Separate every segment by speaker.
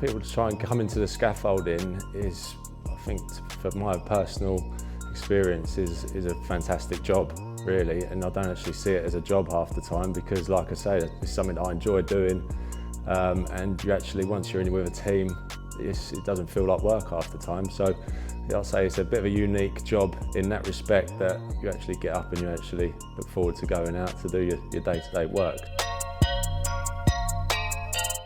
Speaker 1: People to try and come into the scaffolding is, I think, for my personal experience, is a fantastic job, really, and I don't actually see it as a job half the time because, like I say, it's something that I enjoy doing, and you actually, once you're in with a team, it doesn't feel like work half the time. So I'll say it's a bit of a unique job in that respect, that you actually get up and you actually look forward to going out to do your day-to-day work.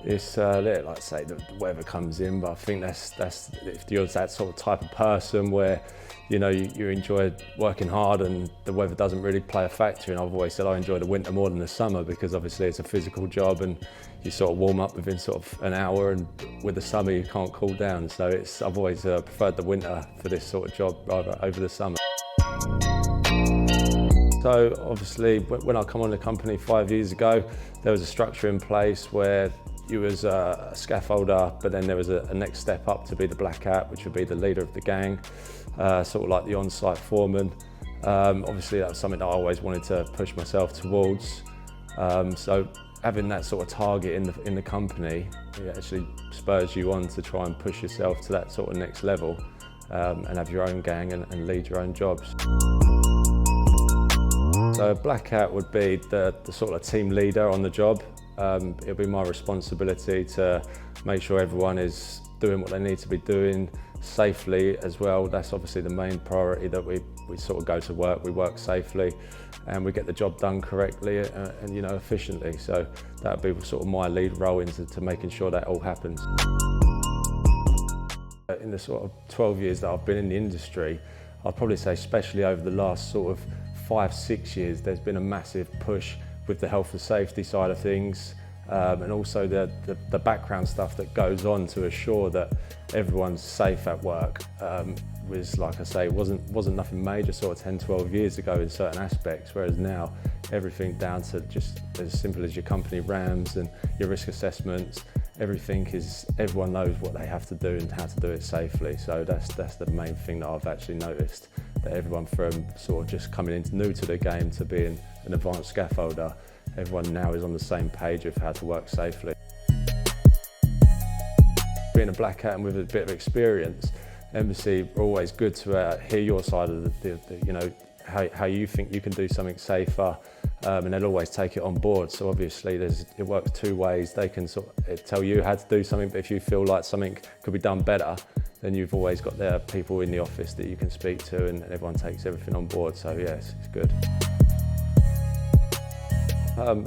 Speaker 1: It's like I say, the weather comes in, but I think that's if you're that sort of type of person where you enjoy working hard and the weather doesn't really play a factor. And I've always said I enjoy the winter more than the summer because obviously it's a physical job and you sort of warm up within sort of an hour, and with the summer you can't cool down. So I've always preferred the winter for this sort of job rather over the summer. So obviously when I come on the company 5 years ago, there was a structure in place where you was a scaffolder, but then there was a next step up to be the black hat, which would be the leader of the gang, sort of like the on-site foreman. Obviously that was something that I always wanted to push myself towards. So having that sort of target in the company, it actually spurs you on to try and push yourself to that sort of next level, and have your own gang and lead your own jobs. So black hat would be the sort of team leader on the job. It'll be my responsibility to make sure everyone is doing what they need to be doing safely as well. That's obviously the main priority, that we sort of go to work, we work safely, and we get the job done correctly and efficiently. So that would be sort of my lead role into making sure that all happens. In the sort of 12 years that I've been in the industry, I'd probably say especially over the last sort of 5-6 years, there's been a massive push with the health and safety side of things, and also the background stuff that goes on to assure that everyone's safe at work. Was, like I say, wasn't nothing major sort of 10-12 years ago in certain aspects, whereas now everything down to just as simple as your company RAMs and your risk assessments, everyone knows what they have to do and how to do it safely. So that's the main thing that I've actually noticed, that everyone from sort of just coming in new to the game to being an advanced scaffolder, everyone now is on the same page of how to work safely. Being a black hat and with a bit of experience, Embassy are always good to hear your side of how you think you can do something safer, and they'll always take it on board. So obviously it works two ways. They can sort of tell you how to do something, but if you feel like something could be done better, then you've always got their people in the office that you can speak to, and everyone takes everything on board. So yes, it's good.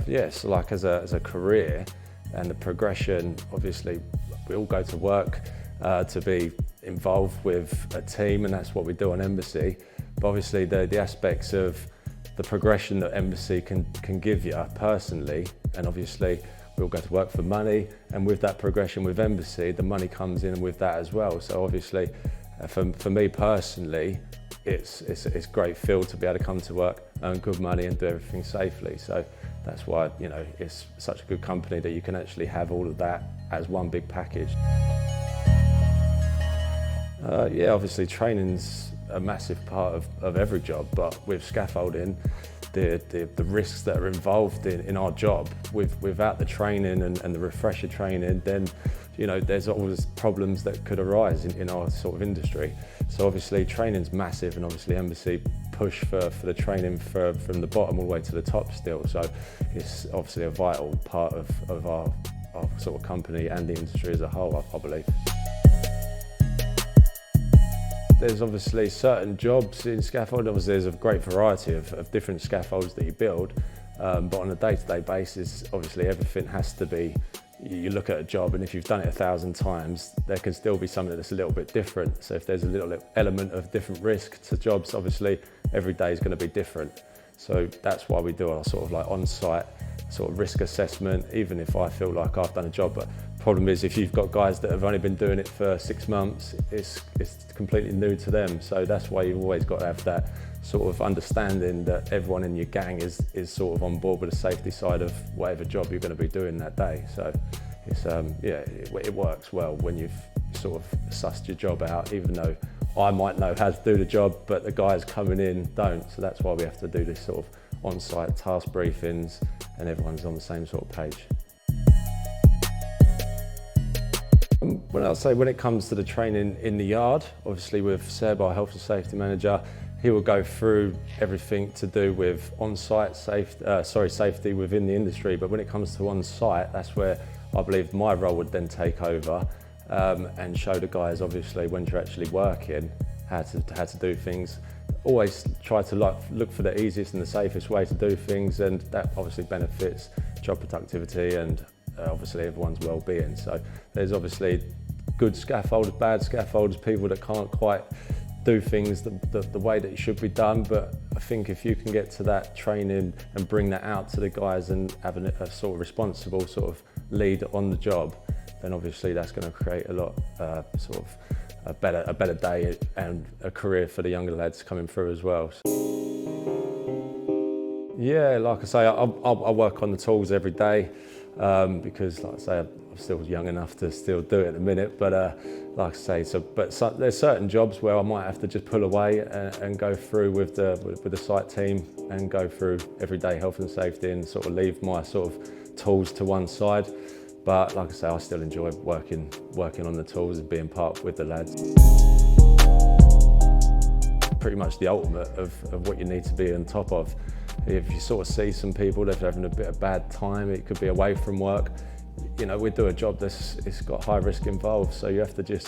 Speaker 1: Yes, like as a career and the progression, obviously we all go to work to be involved with a team, and that's what we do on Embassy. But obviously the aspects of the progression that Embassy can give you personally, and obviously we all go to work for money, and with that progression with Embassy, the money comes in with that as well. So obviously for me personally, it's a great feel to be able to come to work, earn good money and do everything safely. So that's why it's such a good company that you can actually have all of that as one big package. Yeah, obviously training's a massive part of every job, but with scaffolding, the risks that are involved in our job, without the training and the refresher training, then there's always problems that could arise in our sort of industry. So obviously training's massive, and obviously Embassy push for the training from the bottom all the way to the top still. So it's obviously a vital part of our sort of company and the industry as a whole, I believe. There's obviously certain jobs in scaffolding. Obviously there's a great variety of different scaffolds that you build, but on a day-to-day basis, obviously everything has to be, you look at a job, and if you've done it 1,000 times, there can still be something that's a little bit different. So if there's a little element of different risk to jobs, obviously every day is going to be different. So that's why we do our sort of like on-site sort of risk assessment, even if I feel like I've done a job. But problem is, if you've got guys that have only been doing it for 6 months, it's completely new to them. So that's why you've always got to have that sort of understanding that everyone in your gang is sort of on board with the safety side of whatever job you're going to be doing that day. So it's it works well when you've sort of sussed your job out, even though I might know how to do the job, but the guys coming in don't. So that's why we have to do this sort of on-site task briefings, and everyone's on the same sort of page. When it comes to the training in the yard, obviously with Seb, our health and safety manager, he will go through everything to do with on-site safety within the industry. But when it comes to on-site, that's where I believe my role would then take over and show the guys, obviously, when you're actually working, how to do things. Always try to look for the easiest and the safest way to do things, and that obviously benefits job productivity and obviously everyone's well-being. So there's obviously good scaffolders, bad scaffolders, people that can't quite do things the way that it should be done. But I think if you can get to that training and bring that out to the guys and have a sort of responsible sort of lead on the job, then obviously that's going to create a lot a better day and a career for the younger lads coming through as well. Yeah, like I say, I work on the tools every day because, like I say, I'm still young enough to still do it at the minute. But like I say, there's certain jobs where I might have to just pull away and go through with the site team and go through everyday health and safety and sort of leave my sort of tools to one side. But like I say, I still enjoy working on the tools and being part with the lads. Pretty much the ultimate of what you need to be on top of. If you sort of see some people that are having a bit of bad time, it could be away from work. You know, we do a job it's got high risk involved, so you have to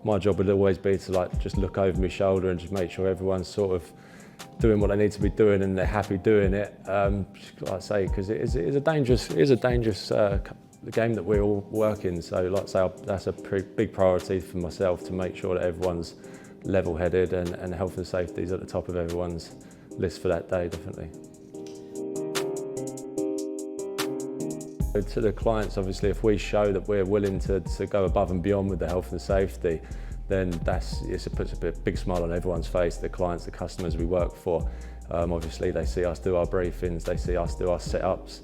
Speaker 1: my job would always be to just look over my shoulder and just make sure everyone's sort of doing what they need to be doing and they're happy doing it. Like I say, because it is a dangerous the game that we all work in. So like I say, that's a pretty big priority for myself, to make sure that everyone's level-headed and health and safety is at the top of everyone's list for that day, definitely. To the clients, obviously, if we show that we're willing to go above and beyond with the health and safety, then it puts a big smile on everyone's face, the clients, the customers we work for. Obviously, they see us do our briefings, they see us do our setups,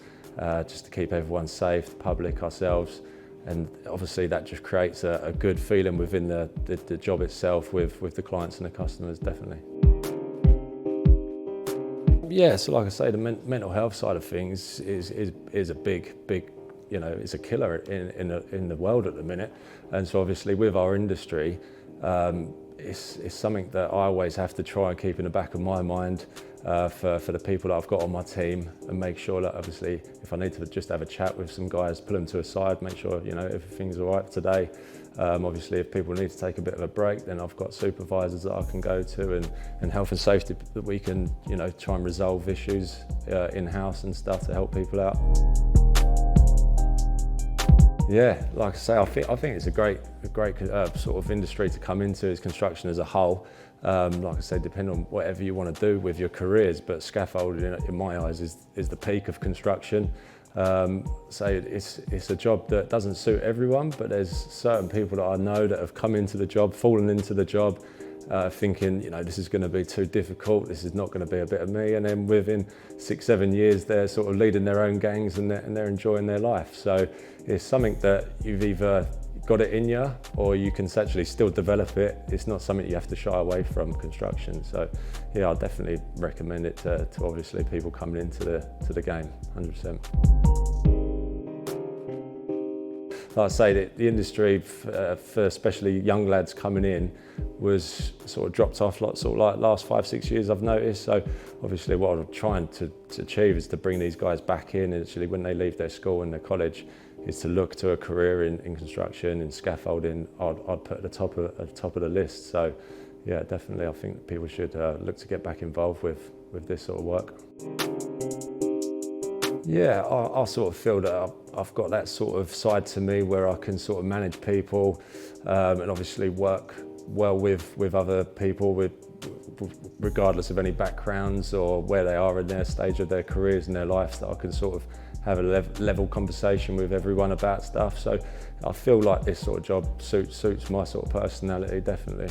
Speaker 1: just to keep everyone safe, the public, ourselves. And obviously that just creates a good feeling within the job itself with the clients and the customers, definitely. Yeah, so like I say, the mental health side of things is a big, it's a killer in the world at the minute. And so obviously with our industry, it's something that I always have to try and keep in the back of my mind for the people that I've got on my team, and make sure that obviously if I need to just have a chat with some guys, pull them to a side, make sure everything's all right today. Obviously if people need to take a bit of a break, then I've got supervisors that I can go to and health and safety that we can try and resolve issues in-house and stuff to help people out. Yeah, like I say, I think it's a great sort of industry to come into, is construction as a whole. Like I say, depending on whatever you want to do with your careers, but scaffolding, in my eyes, is the peak of construction. So it's a job that doesn't suit everyone, but there's certain people that I know that have come into the job, fallen into the job, thinking, this is going to be too difficult, this is not going to be a bit of me, and then within 6-7 years they're sort of leading their own gangs and they're enjoying their life. So it's something that you've either got it in you or you can actually still develop it. It's not something you have to shy away from, construction. So yeah, I definitely recommend it to obviously people coming into the game, 100%. Like I say, the industry for especially young lads coming in was sort of dropped off like last 5-6 years, I've noticed. So obviously what I'm trying to achieve is to bring these guys back in, and actually when they leave their school and their college, is to look to a career in construction, in scaffolding. I'd put at the top of the list. So yeah, definitely I think that people should look to get back involved with this sort of work. Yeah, I sort of feel that I've got that sort of side to me where I can sort of manage people and obviously work well with other people regardless of any backgrounds or where they are in their stage of their careers and their lives, that I can sort of have a level conversation with everyone about stuff. So I feel like this sort of job suits my sort of personality, definitely.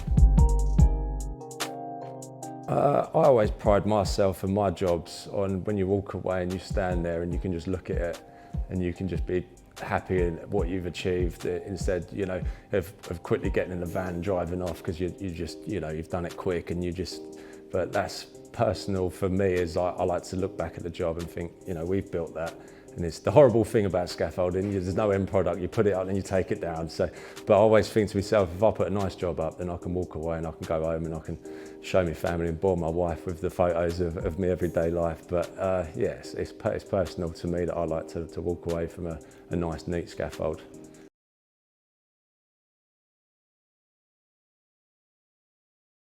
Speaker 1: I always pride myself and my jobs on when you walk away and you stand there and you can just look at it and you can just be happy in what you've achieved, instead of quickly getting in the van and driving off because you've done it quick and but that's personal for me. Is I like to look back at the job and think, we've built that, And it's the horrible thing about scaffolding, there's no end product, you put it up and you take it down. So, but I always think to myself, if I put a nice job up, then I can walk away and I can go home and I can show my family and bore my wife with the photos of my everyday life. But yes, it's personal to me that I like to walk away from a nice, neat scaffold.